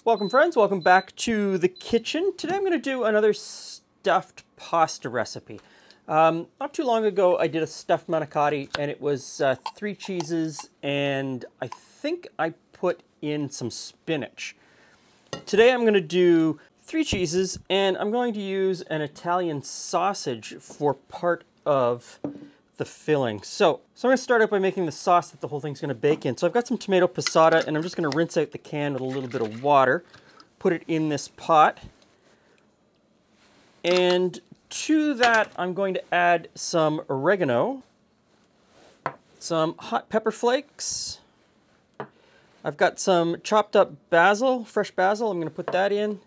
Welcome friends, welcome back to the kitchen. Today I'm going to do another stuffed pasta recipe. Not too long ago I did a stuffed manicotti and it was 3 cheeses and I think I put in some spinach. Today I'm going to do 3 cheeses and I'm going to use an Italian sausage for part of the filling. So I'm going to start out by making the sauce that the whole thing's going to bake in. So I've got some tomato passata and I'm just going to rinse out the can with a little bit of water, put it in this pot, and to that I'm going to add some oregano, some hot pepper flakes. I've got some chopped up basil, fresh basil, I'm going to put that in,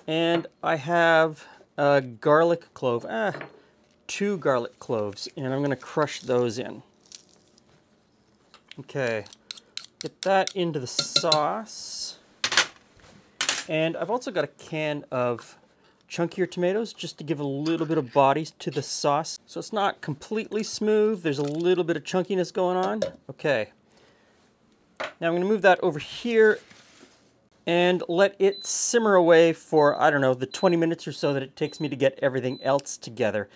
and I have a garlic clove. 2 garlic cloves, and I'm going to crush those in. Okay, get that into the sauce. And I've also got a can of chunkier tomatoes just to give a little bit of body to the sauce. So it's not completely smooth, there's a little bit of chunkiness going on. Okay, now I'm going to move that over here and let it simmer away for, I don't know, the 20 minutes or so that it takes me to get everything else together.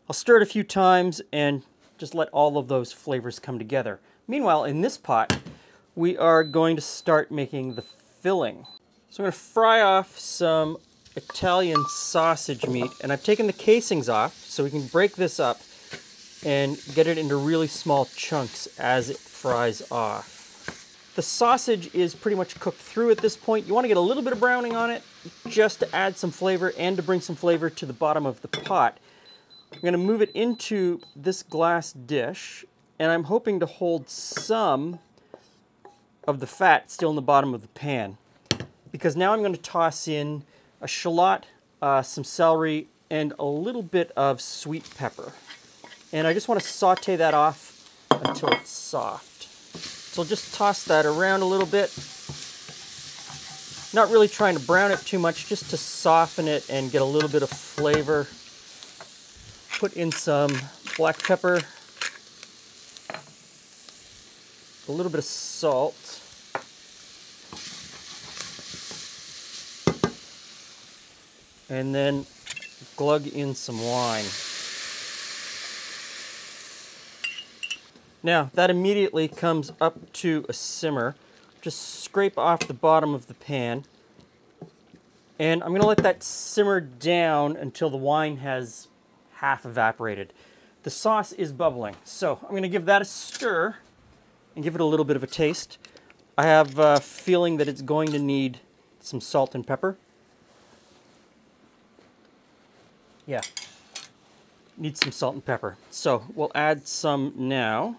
I'll stir it a few times and just let all of those flavors come together. Meanwhile, in this pot, we are going to start making the filling. So I'm going to fry off some Italian sausage meat, and I've taken the casings off so we can break this up and get it into really small chunks as it fries off. The sausage is pretty much cooked through at this point. You want to get a little bit of browning on it just to add some flavor and to bring some flavor to the bottom of the pot. I'm going to move it into this glass dish, and I'm hoping to hold some of the fat still in the bottom of the pan, because now I'm going to toss in a shallot, some celery, and a little bit of sweet pepper. And I just want to saute that off until it's soft. So I'll just toss that around a little bit. Not really trying to brown it too much, just to soften it and get a little bit of flavor. Put in some black pepper, a little bit of salt, and then glug in some wine. Now that immediately comes up to a simmer. Just scrape off the bottom of the pan, and I'm going to let that simmer down until the wine has half evaporated. The sauce is bubbling, so I'm going to give that a stir and give it a little bit of a taste. I have a feeling that it's going to need some salt and pepper. Yeah, needs some salt and pepper. So we'll add some now.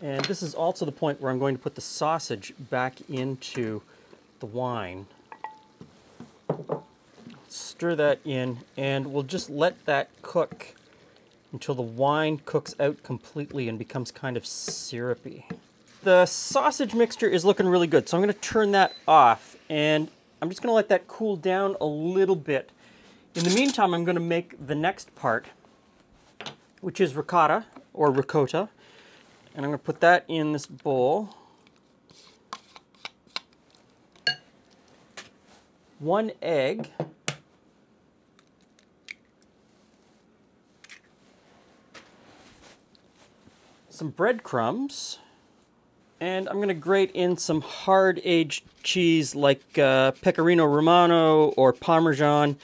And this is also the point where I'm going to put the sausage back into the wine. Stir that in, and we'll just let that cook until the wine cooks out completely and becomes kind of syrupy. The sausage mixture is looking really good, so I'm going to turn that off, and I'm just going to let that cool down a little bit. In the meantime, I'm going to make the next part, which is ricotta, or ricotta, and I'm going to put that in this bowl. 1 egg, some breadcrumbs, and I'm going to grate in some hard-aged cheese like Pecorino Romano or Parmesan.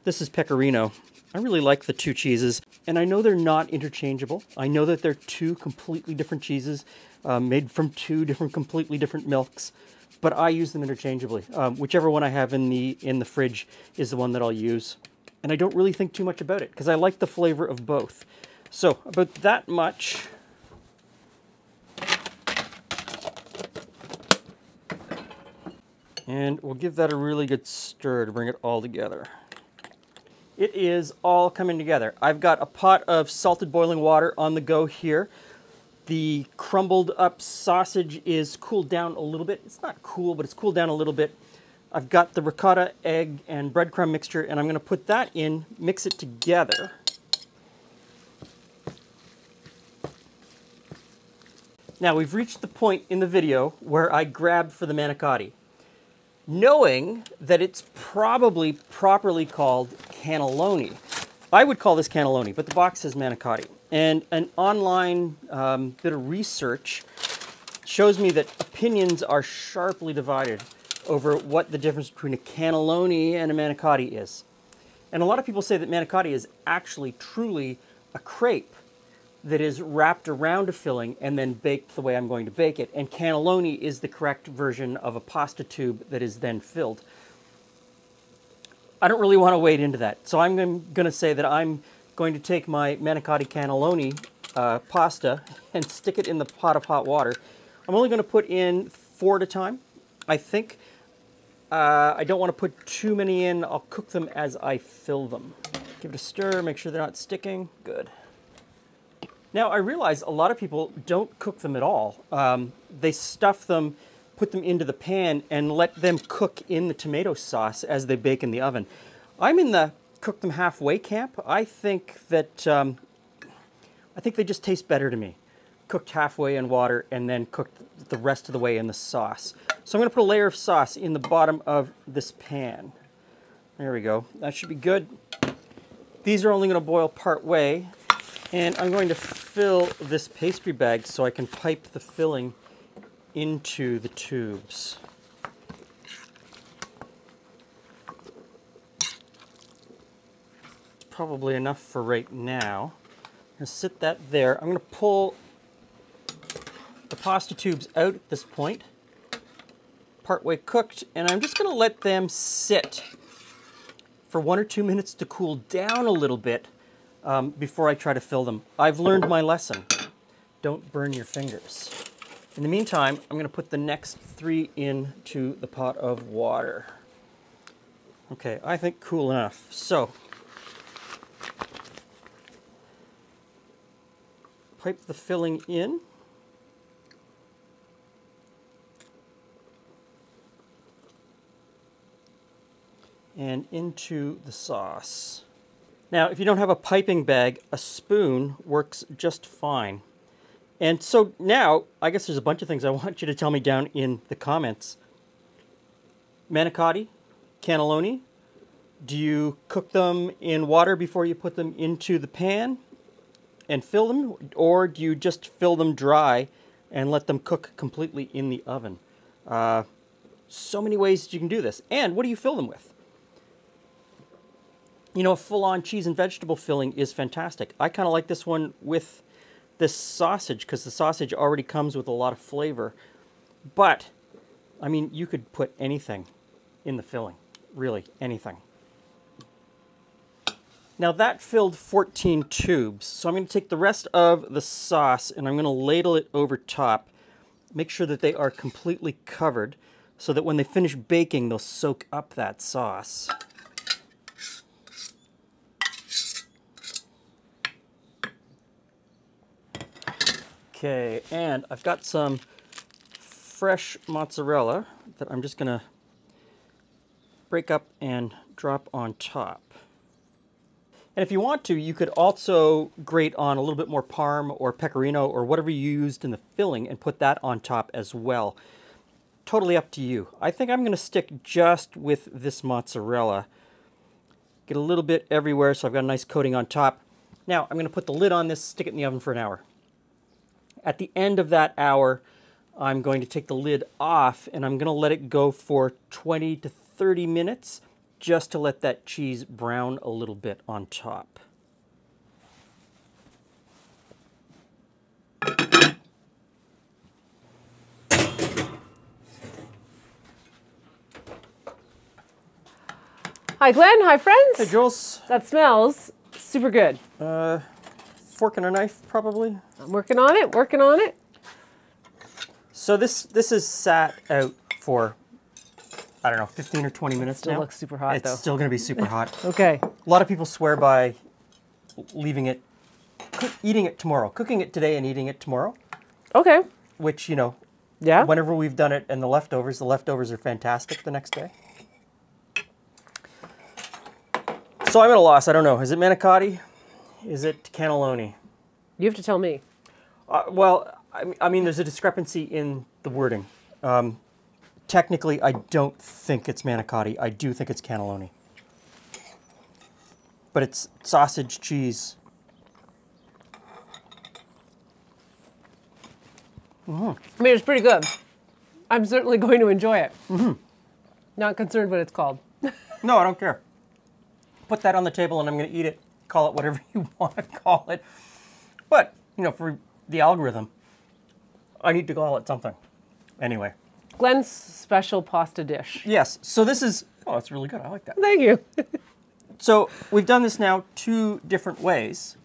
This is Pecorino. I really like the 2 cheeses, and I know they're not interchangeable. I know that they're 2 completely different cheeses made from 2 completely different milks. But I use them interchangeably. Whichever one I have in the fridge is the one that I'll use. And I don't really think too much about it, because I like the flavor of both. So, about that much. And we'll give that a really good stir to bring it all together. It is all coming together. I've got a pot of salted boiling water on the go here. The crumbled up sausage is cooled down a little bit. It's not cool, but it's cooled down a little bit. I've got the ricotta, egg, and breadcrumb mixture, and I'm going to put that in, mix it together. Now we've reached the point in the video where I grab for the manicotti, knowing that it's probably properly called cannelloni. I would call this cannelloni, but the box says manicotti. And an online bit of research shows me that opinions are sharply divided over what the difference between a cannelloni and a manicotti is. And a lot of people say that manicotti is actually truly a crepe that is wrapped around a filling and then baked the way I'm going to bake it. And cannelloni is the correct version of a pasta tube that is then filled. I don't really want to wade into that. So I'm going to say that I'm going to take my manicotti cannelloni pasta and stick it in the pot of hot water. I'm only going to put in 4 at a time. I think I don't want to put too many in. I'll cook them as I fill them. Give it a stir, make sure they're not sticking. Good. Now, I realize a lot of people don't cook them at all. They stuff them, put them into the pan, and let them cook in the tomato sauce as they bake in the oven. I'm in the cook them halfway camp. I think that they just taste better to me. Cooked halfway in water and then cooked the rest of the way in the sauce. So I'm going to put a layer of sauce in the bottom of this pan. There we go. That should be good. These are only going to boil part way. And I'm going to fill this pastry bag so I can pipe the filling into the tubes. It's probably enough for right now. I'm going to sit that there. I'm going to pull the pasta tubes out at this point, partway cooked, and I'm just going to let them sit for 1 or 2 minutes to cool down a little bit before I try to fill them. I've learned my lesson. Don't burn your fingers. In the meantime, I'm going to put the next 3 into the pot of water. Okay, I think cool enough. So, pipe the filling in. And into the sauce. Now, if you don't have a piping bag, a spoon works just fine. And so now, I guess there's a bunch of things I want you to tell me down in the comments. Manicotti, cannelloni, do you cook them in water before you put them into the pan and fill them? Or do you just fill them dry and let them cook completely in the oven? So many ways you can do this. And what do you fill them with? You know, a full-on cheese and vegetable filling is fantastic. I kind of like this one with this sausage because the sausage already comes with a lot of flavor. But, I mean, you could put anything in the filling. Really, anything. Now that filled 14 tubes. So I'm going to take the rest of the sauce and I'm going to ladle it over top. Make sure that they are completely covered so that when they finish baking, they'll soak up that sauce. Okay, and I've got some fresh mozzarella that I'm just going to break up and drop on top. And if you want to, you could also grate on a little bit more parm or pecorino or whatever you used in the filling and put that on top as well. Totally up to you. I think I'm going to stick just with this mozzarella. Get a little bit everywhere so I've got a nice coating on top. Now I'm going to put the lid on this, stick it in the oven for an hour. At the end of that hour, I'm going to take the lid off and I'm going to let it go for 20 to 30 minutes just to let that cheese brown a little bit on top. Hi Glenn, hi friends. Hey Jules. That smells super good. Fork and a knife probably. I'm working on it, working on it. So this is sat out for, I don't know, 15 or 20 minutes now. Still looks super hot though. It's still going to be super hot. Okay. A lot of people swear by leaving it, eating it tomorrow. Cooking it today and eating it tomorrow. Okay. Which, you know, yeah. Whenever we've done it and the leftovers are fantastic the next day. So I'm at a loss. I don't know. Is it manicotti? Is it cannelloni? You have to tell me. Well, I mean, there's a discrepancy in the wording. Technically, I don't think it's manicotti. I do think it's cannelloni. But it's sausage cheese. I mean, it's pretty good. I'm certainly going to enjoy it. Not concerned what it's called. No, I don't care. Put that on the table and I'm going to eat it. Call it whatever you want to call it. But, you know, for the algorithm, I need to call it something. Anyway. Glen's special pasta dish. Yes. So this is, oh, it's really good. I like that. Thank you. So we've done this now 2 different ways,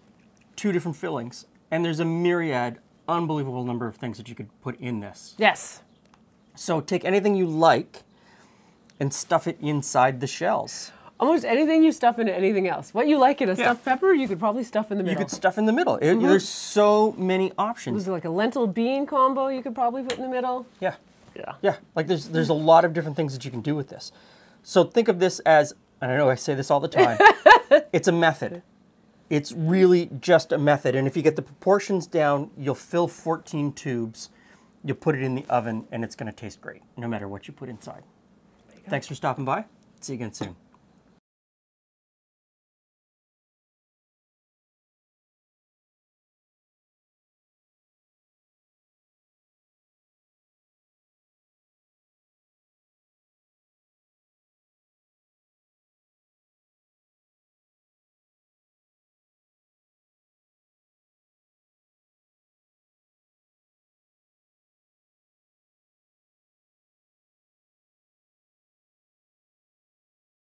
2 different fillings, and there's a myriad, unbelievable number of things that you could put in this. Yes. So take anything you like and stuff it inside the shells. Almost anything you stuff into anything else. What you like in a stuffed pepper, you could probably stuff in the middle. You could stuff in the middle. There's so many options. There's like a lentil bean combo you could probably put in the middle. Yeah. Yeah. Yeah, like there's a lot of different things that you can do with this. So think of this as, and I know I say this all the time, it's a method. It's really just a method. And if you get the proportions down, you'll fill 14 tubes, you'll put it in the oven, and it's going to taste great, no matter what you put inside. Thanks for stopping by. See you again soon.